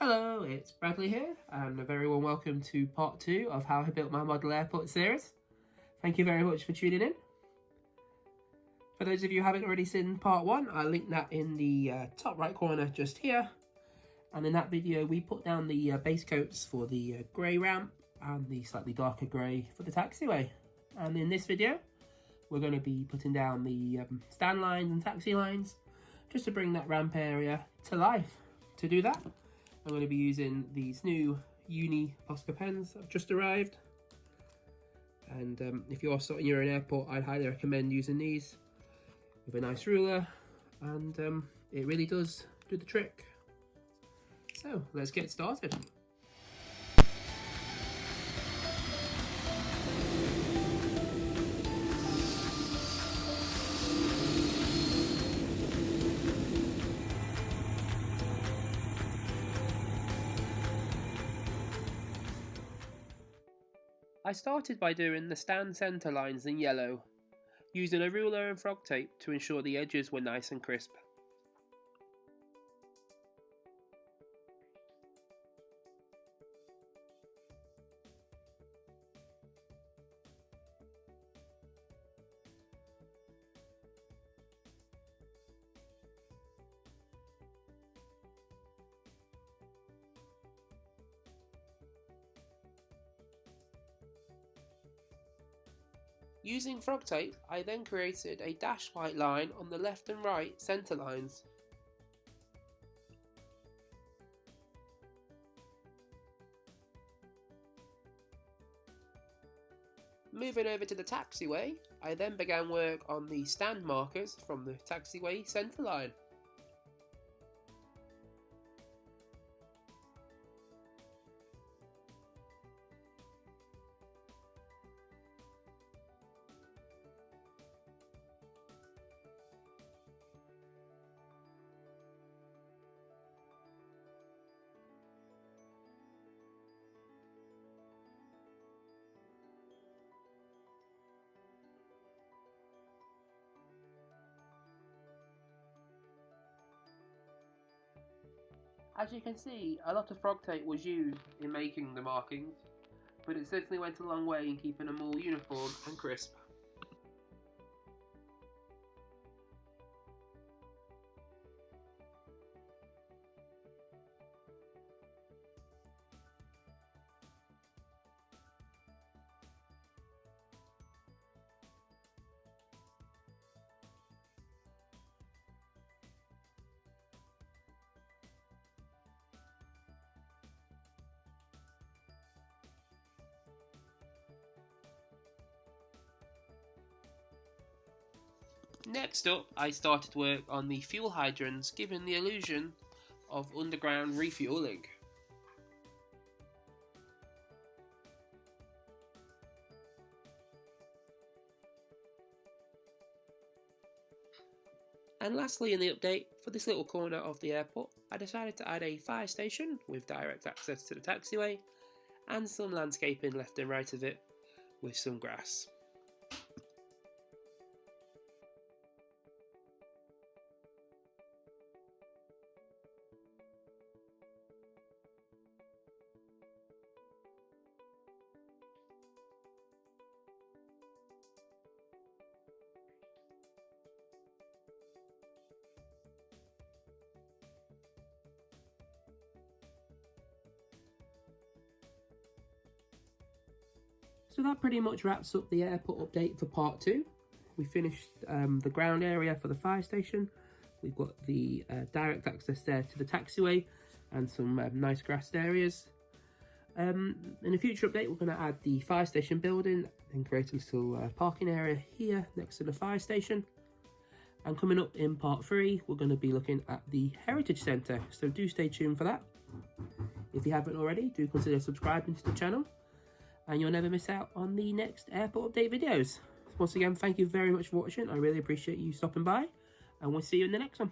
Hello, it's Bradley here, and a very warm welcome to part 2 of how I built my model airport series. Thank you very much for tuning in. For those of you who haven't already seen part 1, I'll link that in the top right corner just here. And in that video we put down the base coats for the grey ramp and the slightly darker grey for the taxiway. And in this video we're going to be putting down the stand lines and taxi lines just to bring that ramp area to life. To do that, I'm going to be using these new Uni Posca pens that have just arrived. And if you're starting your own airport, I'd highly recommend using these with a nice ruler, and it really does do the trick. So let's get started. I started by doing the stand centre lines in yellow, using a ruler and frog tape to ensure the edges were nice and crisp. Using frog tape, I then created a dashed white line on the left and right centre lines. Moving over to the taxiway, I then began work on the stand markers from the taxiway centre line. As you can see, a lot of frog tape was used in making the markings, but it certainly went a long way in keeping them all uniform and crisp. Next up, I started work on the fuel hydrants, giving the illusion of underground refuelling. And lastly, in the update, for this little corner of the airport, I decided to add a fire station with direct access to the taxiway and some landscaping left and right of it with some grass. So that pretty much wraps up the airport update for part 2. We finished the ground area for the fire station. We've got the direct access there to the taxiway and some nice grassed areas. In a future update, we're going to add the fire station building and create a little parking area here next to the fire station. And coming up in part 3, we're going to be looking at the Heritage Centre, so do stay tuned for that. If you haven't already, do consider subscribing to the channel, and you'll never miss out on the next airport update videos. Once again, thank you very much for watching. I really appreciate you stopping by, and we'll see you in the next one.